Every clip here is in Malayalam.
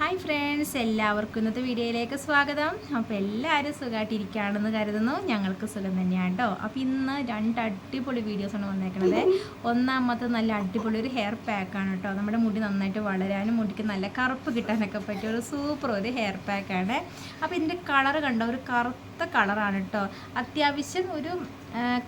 ഹായ് ഫ്രണ്ട്സ്, എല്ലാവർക്കും ഇന്നത്തെ വീഡിയോയിലേക്ക് സ്വാഗതം. അപ്പോൾ എല്ലാവരും സുഖമായിട്ടിരിക്കുകയാണെന്ന് കരുതുന്നു. ഞങ്ങൾക്ക് സുഖം തന്നെയാണ് കേട്ടോ. അപ്പോൾ ഇന്ന് രണ്ട് അടിപൊളി വീഡിയോസാണ് വന്നേക്കുന്നത്. ഒന്നാമത്തെ നല്ല അടിപൊളി ഒരു ഹെയർ പാക്കാണ് കേട്ടോ. നമ്മുടെ മുടി നന്നായിട്ട് വളരാനും മുടിക്ക് നല്ല കറുപ്പ് കിട്ടാനൊക്കെ പറ്റിയ ഒരു സൂപ്പർ ഒരു ഹെയർ പാക്കാണ്. അപ്പോൾ ഇതിൻ്റെ കളറ് കണ്ടോ, ഒരു കറുത്ത കളറാണ് കേട്ടോ. അത്യാവശ്യം ഒരു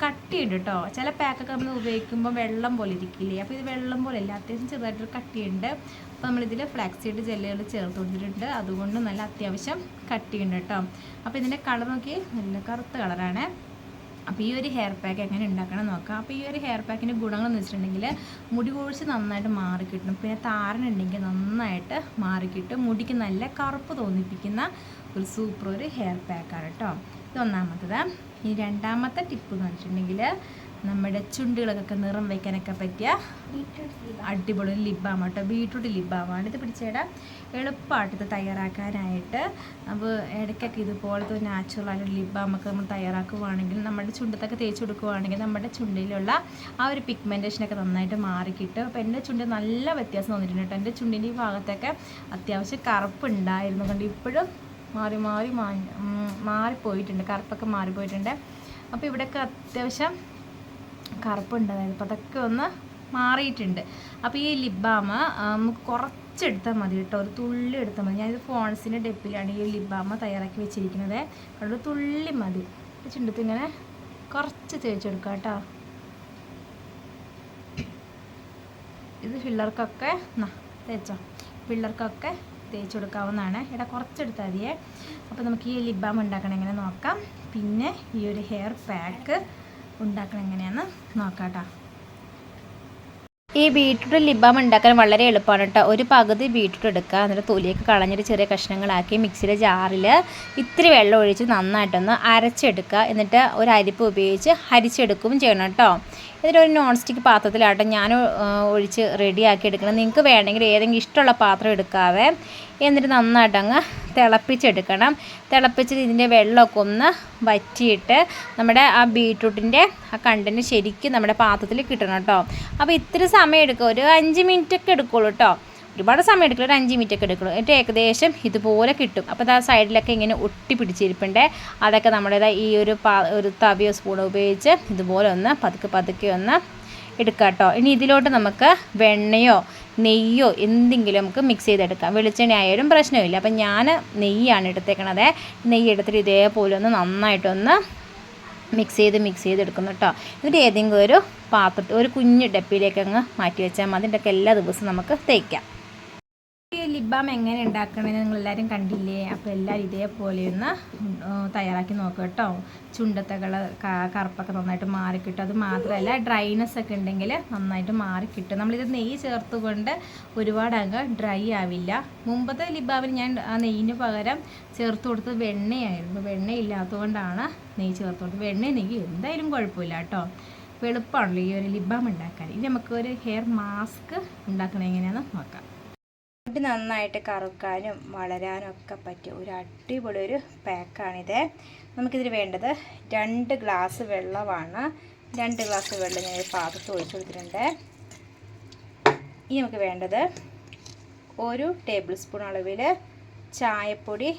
കട്ടിയുണ്ട് കേട്ടോ. ചില പാക്കൊക്കെ നമ്മൾ ഉപയോഗിക്കുമ്പോൾ വെള്ളം പോലെ ഇരിക്കില്ലേ, അപ്പോൾ ഇത് വെള്ളം പോലെ ഇല്ല, അത്യാവശ്യം ചെറുതായിട്ടൊരു കട്ടിയുണ്ട്. അപ്പോൾ നമ്മളിതിൽ ഫ്ലാക്സീഡ് ജെല്ലുകൾ ചേർത്ത് കൊടുത്തിട്ടുണ്ട്, അതുകൊണ്ട് നല്ല അത്യാവശ്യം കട്ടിയുണ്ട് കേട്ടോ. അപ്പോൾ ഇതിൻ്റെ കളർ നോക്കി, നല്ല കറുത്ത കളറാണ്. അപ്പോൾ ഈ ഒരു ഹെയർ പാക്ക് എങ്ങനെ ഉണ്ടാക്കണം നോക്കാം. അപ്പോൾ ഈ ഒരു ഹെയർ പാക്കിൻ്റെ ഗുണങ്ങളെന്ന് വെച്ചിട്ടുണ്ടെങ്കിൽ മുടി കൊഴിച്ച് നന്നായിട്ട് മാറിക്കിട്ടും, പിന്നെ താരനുണ്ടെങ്കിൽ നന്നായിട്ട് മാറിക്കിട്ടും, മുടിക്ക് നല്ല കറുപ്പ് തോന്നിപ്പിക്കുന്ന ഒരു സൂപ്പർ ഒരു ഹെയർ പാക്കാണ് കേട്ടോ. ഇത് ഒന്നാമത്തത്. ഈ രണ്ടാമത്തെ ടിപ്പ് എന്ന് വെച്ചിട്ടുണ്ടെങ്കിൽ നമ്മുടെ ചുണ്ടുകളൊക്കെ നിറം വയ്ക്കാനൊക്കെ പറ്റിയ അടിപൊളി ലിബാം കേട്ടോ. ബീട്രൂട്ട് ലിബാമാണ് ഇത്. പിടിച്ചേടാ എളുപ്പമായിട്ട് ഇത് തയ്യാറാക്കാനായിട്ട്. അപ്പോൾ ഇടയ്ക്കൊക്കെ ഇതുപോലത്തെ ഒരു നാച്ചുറലായിട്ട് ലിബാമൊക്കെ നമ്മൾ തയ്യാറാക്കുകയാണെങ്കിൽ, നമ്മുടെ ചുണ്ടത്തൊക്കെ തേച്ച് കൊടുക്കുകയാണെങ്കിൽ നമ്മുടെ ചുണ്ടിലുള്ള ആ ഒരു പിഗ്മെൻറ്റേഷനൊക്കെ നന്നായിട്ട് മാറിക്കിട്ടും. അപ്പോൾ എൻ്റെ ചുണ്ട് നല്ല വ്യത്യാസം തോന്നിയിട്ടുണ്ട് കേട്ടോ. എൻ്റെ ചുണ്ടിൻ്റെ ഈ ഭാഗത്തൊക്കെ അത്യാവശ്യം കറുപ്പുണ്ടായിരുന്നു, കൊണ്ട് ഇപ്പോഴും മാറിപ്പോയിട്ടുണ്ട്, കറുപ്പൊക്കെ മാറിപ്പോയിട്ടുണ്ട്. അപ്പോൾ ഇവിടെയൊക്കെ അത്യാവശ്യം കറുപ്പുണ്ടായിരുന്നു, അപ്പോൾ അതൊക്കെ ഒന്ന് മാറിയിട്ടുണ്ട്. അപ്പോൾ ഈ ലിബാം നമുക്ക് കുറച്ചെടുത്താൽ മതി കേട്ടോ, ഒരു തുള്ളി എടുത്താൽ മതി. ഞാനിത് ഫോൺസിൻ്റെ ഡെപ്പിലാണ് ഈ ലിബാം തയ്യാറാക്കി വെച്ചിരിക്കുന്നത്. ഒരു തുള്ളി മതി. ചുണ്ടത്ത് ഇങ്ങനെ കുറച്ച് തേച്ചെടുക്കാം കേട്ടോ. ഇത് പിള്ളേർക്കൊക്കെ തേച്ചോ, പിള്ളേർക്കൊക്കെ തേച്ച് കൊടുക്കാവുന്നതാണ്. ഇവിടെ കുറച്ചെടുത്താൽ മതിയേ. അപ്പോൾ നമുക്ക് ഈ ലിബാം ഉണ്ടാക്കണം എങ്ങനെ നോക്കാം, പിന്നെ ഈ ഒരു ഹെയർ പാക്ക് ഉണ്ടാക്കണം എങ്ങനെയാണെന്ന് നോക്കാം കേട്ടോ. ഈ ബീട്രൂട്ട് ലിബാം ഉണ്ടാക്കാൻ വളരെ എളുപ്പമാണ് കേട്ടോ. ഒരു പകുതി ബീട്രൂട്ട് എടുക്കുക, എന്നിട്ട് തൊലിയൊക്കെ കളഞ്ഞിട്ട് ചെറിയ കഷ്ണങ്ങളാക്കി മിക്സിയുടെ ജാറിൽ ഇത്തിരി വെള്ളം ഒഴിച്ച് നന്നായിട്ടൊന്ന് അരച്ചെടുക്കുക. എന്നിട്ട് ഒരു അരിപ്പ് ഉപയോഗിച്ച് അരിച്ചെടുക്കുകയും ചെയ്യണം കേട്ടോ. എന്നിട്ട് ഒരു നോൺ സ്റ്റിക്ക് പാത്രത്തിലാട്ടോ ഞാൻ ഒഴിച്ച് റെഡിയാക്കി എടുക്കണം. നിങ്ങൾക്ക് വേണമെങ്കിൽ ഏതെങ്കിലും ഇഷ്ടമുള്ള പാത്രം എടുക്കാവേ. എന്നിട്ട് നന്നായിട്ട് അങ്ങ് തിളപ്പിച്ചെടുക്കണം. തിളപ്പിച്ചിട്ട് ഇതിൻ്റെ വെള്ളമൊക്കെ ഒന്ന് വറ്റിയിട്ട് നമ്മുടെ ആ ബീട്രൂട്ടിൻ്റെ ആ കണ്ടൻറ്റ് ശരിക്കും നമ്മുടെ പാത്രത്തിൽ കിട്ടണം കേട്ടോ. അപ്പോൾ ഇത്തിരി സമയം എടുക്കും, ഒരു 5 മിനിറ്റൊക്കെ എടുക്കുള്ളൂ കേട്ടോ. ഒരുപാട് സമയം എടുക്കില്ല, ഒരു 5 മിനിറ്റൊക്കെ എടുക്കുള്ളൂ. എന്നിട്ട് ഏകദേശം ഇതുപോലെ കിട്ടും. അപ്പോൾ ആ സൈഡിലൊക്കെ ഇങ്ങനെ ഒട്ടി പിടിച്ചിരിപ്പുണ്ട്. അതൊക്കെ നമ്മുടെ ഈ ഒരു തവിയോ സ്പൂണോ ഉപയോഗിച്ച് ഇതുപോലെ ഒന്ന് പതുക്കെ ഒന്ന് എടുക്കാം കേട്ടോ. ഇനി ഇതിലോട്ട് നമുക്ക് വെണ്ണയോ നെയ്യോ എന്തെങ്കിലും നമുക്ക് മിക്സ് ചെയ്തെടുക്കാം. വെളിച്ചെണ്ണ ആയാലും പ്രശ്നമില്ല. അപ്പം ഞാൻ നെയ്യാണ് എടുത്തേക്കണത്. നെയ്യ് എടുത്തിട്ട് ഇതേപോലെ ഒന്ന് നന്നായിട്ടൊന്ന് മിക്സ് ചെയ്തെടുക്കുന്നു കേട്ടോ. എന്നിട്ട് ഏതെങ്കിലും ഒരു പാത്രത്തിൽ ഒരു കുഞ്ഞു ഡപ്പിയിലേക്ക് അങ്ങ് മാറ്റി വെച്ചാൽ മതി. ഇതിൻ്റെയൊക്കെ എല്ലാ ദിവസവും നമുക്ക് തേക്കാം. ഈ ലിബാം എങ്ങനെ ഉണ്ടാക്കണമെന്ന് നിങ്ങളെല്ലാവരും കണ്ടില്ലേ. അപ്പോൾ എല്ലാവരും ഇതേപോലെ ഒന്ന് തയ്യാറാക്കി നോക്കുക കേട്ടോ. ചുണ്ടത്തകൾ കറുപ്പൊക്കെ നന്നായിട്ട് മാറിക്കിട്ടും. അത് മാത്രമല്ല ഡ്രൈനെസ് ഒക്കെ ഉണ്ടെങ്കിൽ നന്നായിട്ട് മാറിക്കിട്ടും. നമ്മളിത് നെയ്യ് ചേർത്തുകൊണ്ട് ഒരുപാട് അങ്ങ് ഡ്രൈ ആവില്ല. മുമ്പത്തെ ലിബാമിന് ഞാൻ ആ നെയ്യിന് പകരം ചേർത്ത് കൊടുത്തത് വെണ്ണയായിരുന്നു. വെണ്ണയില്ലാത്തതുകൊണ്ടാണ് നെയ്യ് ചേർത്ത് കൊടുത്തത്. വെണ്ണ നെയ്യ് എന്തായാലും കുഴപ്പമില്ല കേട്ടോ. എളുപ്പമാണല്ലോ ഈ ഒരു ലിബാം ഉണ്ടാക്കാൻ. ഇനി നമുക്കൊരു ഹെയർ മാസ്ക് ഉണ്ടാക്കണത് എങ്ങനെയാണെന്ന് നോക്കാം. മുടി നന്നായിട്ട് കറുക്കാനും വളരാനും ഒക്കെ പറ്റിയ ഒരു അടിപൊളി ഒരു പാക്കാണിത്. നമുക്കിതിന് വേണ്ടത് 2 ഗ്ലാസ് വെള്ളമാണ്. 2 ഗ്ലാസ് വെള്ളം ഞാൻ പാത്രത്തിൽ ഒഴിച്ചു കൊടുത്തിട്ടുണ്ട്. ഇനി നമുക്ക് വേണ്ടത് 1 ടേബിൾ സ്പൂൺ അളവിൽ ചായപ്പൊടി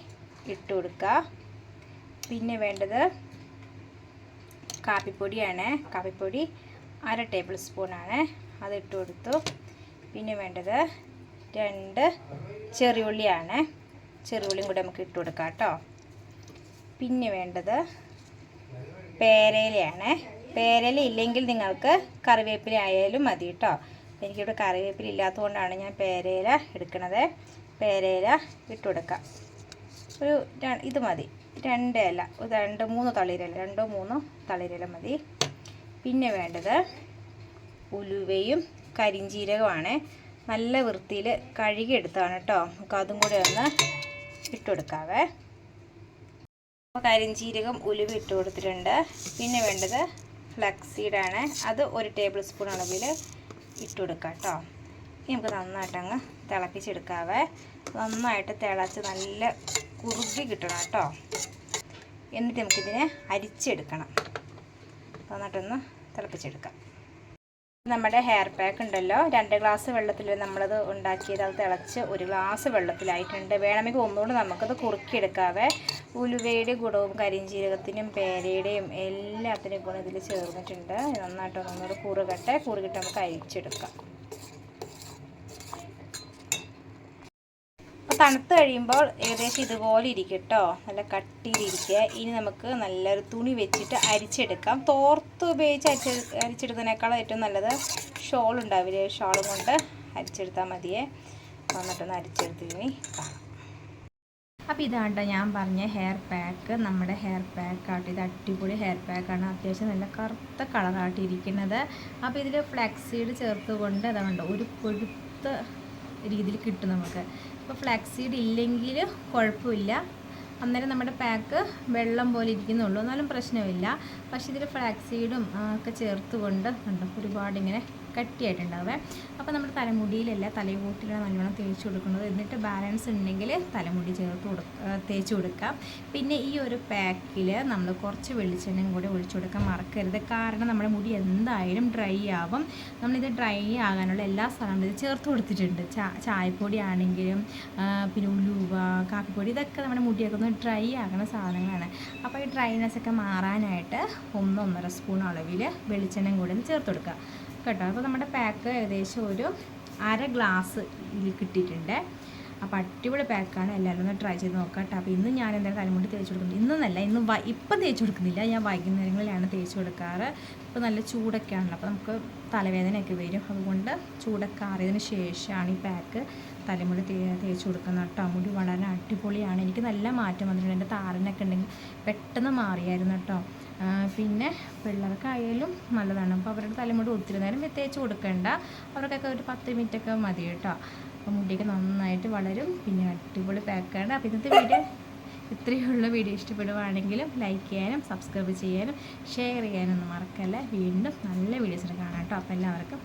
ഇട്ട് കൊടുക്കുക. പിന്നെ വേണ്ടത് കാപ്പിപ്പൊടിയാണ്. കാപ്പിപ്പൊടി 1/2 ടേബിൾ സ്പൂണാണ്, അത് ഇട്ട് കൊടുത്തു. പിന്നെ വേണ്ടത് 2 ചെറിയുള്ളിയാണ്. ചെറിയുള്ളിയും കൂടെ നമുക്ക് ഇട്ട് കൊടുക്കാം കേട്ടോ. പിന്നെ വേണ്ടത് പേരയിലയാണ്. പേരയില ഇല്ലെങ്കിൽ നിങ്ങൾക്ക് കറിവേപ്പില ആയാലും മതി കേട്ടോ. എനിക്കിവിടെ കറിവേപ്പില ഇല്ലാത്തതുകൊണ്ടാണ് ഞാൻ പേരയില എടുക്കുന്നത്. പേരയില ഇട്ട് കൊടുക്കാം. ഒരു ഇത് മതി, 2 ഇല, 2-3 തളിരില, 2-3 തളിരില മതി. പിന്നെ വേണ്ടത് ഉലുവയും കരിഞ്ജീരകമാണ്. നല്ല വൃത്തിയിൽ കഴുകിയെടുത്താണ് കേട്ടോ. നമുക്ക് അതും കൂടെ ഒന്ന് ഇട്ട് കൊടുക്കാവേ. കരിഞ്ജീരകം ഉലുവ ഇട്ട് കൊടുത്തിട്ടുണ്ട്. പിന്നെ വേണ്ടത് ഫ്ലക്സീഡാണ്. അത് 1 ടേബിൾ സ്പൂൺ അളവിൽ ഇട്ട് കൊടുക്കാം കേട്ടോ. ഇനി നമുക്ക് നന്നായിട്ടങ്ങ് തിളപ്പിച്ചെടുക്കാവേ. നന്നായിട്ട് തിളച്ച് നല്ല കുറുകി കിട്ടണം കേട്ടോ. എന്നിട്ട് നമുക്കിതിനെ അരിച്ചെടുക്കണം. നന്നായിട്ടൊന്ന് തിളപ്പിച്ചെടുക്കാം. നമ്മുടെ ഹെയർ പാക്ക് ഉണ്ടല്ലോ, 2 ഗ്ലാസ് വെള്ളത്തിൽ നമ്മളത് ഉണ്ടാക്കിയത് അത് തിളച്ച് 1 ഗ്ലാസ് വെള്ളത്തിലായിട്ടുണ്ട്. വേണമെങ്കിൽ ഒന്നുകൂടി നമുക്കത് കുറുക്കിയെടുക്കാവേ. ഉലുവയുടെ ഗുണവും കരിഞ്ജീരകത്തിനും പേരയുടെയും എല്ലാത്തിനും ഗുണം ഇതിൽ ചേർന്നിട്ടുണ്ട്. നന്നായിട്ട് ഒന്നുകൂടി കുറുകിട്ട് നമുക്ക് അരിച്ചെടുക്കാം. അപ്പോൾ തണുത്ത് കഴിയുമ്പോൾ ഏകദേശം ഇതുപോലെ ഇരിക്കും കേട്ടോ, നല്ല കട്ടിയിലിരിക്കുക. ഇനി നമുക്ക് നല്ലൊരു തുണി വെച്ചിട്ട് അരിച്ചെടുക്കാം. തോർത്ത് ഉപയോഗിച്ച് അരിച്ചെടുക്കുന്നതിനേക്കാളും ഏറ്റവും നല്ലത് ഷോൾ ഉണ്ടാവില്ലേ, ഷോളും കൊണ്ട് അരിച്ചെടുത്താൽ മതിയേ. വന്നിട്ടൊന്ന് അരിച്ചെടുത്തിനി. അപ്പോൾ ഇതാണ്ട ഞാൻ പറഞ്ഞ ഹെയർ പാക്ക്, നമ്മുടെ ഹെയർ പാക്കാട്ട്. ഇത് അടിപൊളി ഹെയർ പാക്കാണ്, അത്യാവശ്യം നല്ല കറുത്ത കളറായിട്ടിരിക്കുന്നത്. അപ്പോൾ ഇതിൽ ഫ്ലാക്സ് സീഡ് ചേർത്ത് കൊണ്ട് അതുകൊണ്ട് ഒരു കൊഴുത്ത രീതിയിൽ കിട്ടും നമുക്ക്. ഇപ്പോൾ ഫ്ലാക്സ് സീഡ് ഇല്ലെങ്കിൽ കുഴപ്പമില്ല, അന്നേരം നമ്മുടെ പാക്ക് വെള്ളം പോലെ ഇരിക്കുന്നുള്ളൂ, എന്നാലും പ്രശ്നമില്ല. പക്ഷേ ഇതിൽ ഫ്ലാക്സ് സീഡും ഒക്കെ ചേർത്ത് കൊണ്ട് ഒരുപാട് ഇങ്ങനെ കട്ടിയായിട്ടുണ്ടാവേ. അപ്പോൾ നമ്മുടെ തലമുടിയിലല്ല തലയോട്ടിലാണ് നല്ലോണം തേച്ച് കൊടുക്കുന്നത്. എന്നിട്ട് ബാലൻസ് ഉണ്ടെങ്കിൽ തലമുടി തേച്ച് കൊടുക്കാം. പിന്നെ ഈ ഒരു പാക്കിൽ നമ്മൾ കുറച്ച് വെളിച്ചെണ്ണയും കൂടെ ഒഴിച്ചു കൊടുക്കാൻ മറക്കരുത്. കാരണം നമ്മുടെ മുടി എന്തായാലും ഡ്രൈ ആവും. നമ്മളിത് ഡ്രൈ ആകാനുള്ള എല്ലാ സാധനങ്ങളും ഇത് ചേർത്ത് കൊടുത്തിട്ടുണ്ട്. ചായപ്പൊടി ആണെങ്കിലും പിന്നെ ഉലുവ, കാപ്പിപ്പൊടി, ഇതൊക്കെ നമ്മുടെ മുടിയൊക്കെ ഒന്ന് ഡ്രൈ ആകുന്ന സാധനങ്ങളാണ്. അപ്പോൾ ഈ ഡ്രൈനെസ്സൊക്കെ മാറാനായിട്ട് 1-1.5 സ്പൂൺ അളവിൽ വെളിച്ചെണ്ണയും കൂടെ ഒന്ന് ചേർത്ത് കൊടുക്കുക കേട്ടോ. അപ്പോൾ നമ്മുടെ പാക്ക് ഏകദേശം ഒരു 1/2 ഗ്ലാസ് ഇതിൽ കിട്ടിയിട്ടുണ്ട്. അപ്പോൾ അടിപൊളി പാക്കാണ്, എല്ലാവരും ഒന്ന് ട്രൈ ചെയ്ത് നോക്കാം കേട്ടോ. അപ്പോൾ ഇന്ന് ഞാൻ എന്തായാലും തലമുടി തേച്ച് കൊടുക്കുന്നത്, ഇന്നൊന്നല്ല, ഇപ്പം തേച്ച് കൊടുക്കുന്നില്ല, ഞാൻ വൈകുന്നേരങ്ങളിലാണ് തേച്ച് കൊടുക്കാറ്. ഇപ്പോൾ നല്ല ചൂടൊക്കെ ആണല്ലോ, അപ്പോൾ നമുക്ക് തലവേദനയൊക്കെ വരും. അതുകൊണ്ട് ചൂടൊക്കെ ആറിയതിന് ശേഷമാണ് ഈ പാക്ക് തലമുടി തേച്ച് കൊടുക്കുന്നത് കേട്ടോ. മുടി വളരെ അടിപൊളിയാണ്, എനിക്ക് നല്ല മാറ്റം വന്നിട്ടുണ്ട്. എൻ്റെ താരനൊക്കെ ഉണ്ടെങ്കിൽ പെട്ടെന്ന് മാറിയായിരുന്നു കേട്ടോ. പിന്നെ പിള്ളേർക്കായാലും നല്ലതാണ്. അപ്പോൾ അവരുടെ തലമുടി ഒത്തിരി നേരം തേച്ച് കൊടുക്കേണ്ട, അവർക്കൊക്കെ ഒരു 10 മിനിറ്റൊക്കെ മതി കേട്ടോ. അപ്പോൾ മുടിയൊക്കെ നന്നായിട്ട് വളരും. പിന്നെ അടിപൊളി പാക്കാണ്. അപ്പോൾ ഇന്നത്തെ വീഡിയോ ഇത്രയുള്ള വീഡിയോ ഇഷ്ടപ്പെടുവാണെങ്കിലും ലൈക്ക് ചെയ്യാനും സബ്സ്ക്രൈബ് ചെയ്യാനും ഷെയർ ചെയ്യാനൊന്നും മറക്കല്ല. വീണ്ടും നല്ല വീഡിയോസിന് കാണാം കേട്ടോ. അപ്പോൾ എല്ലാവർക്കും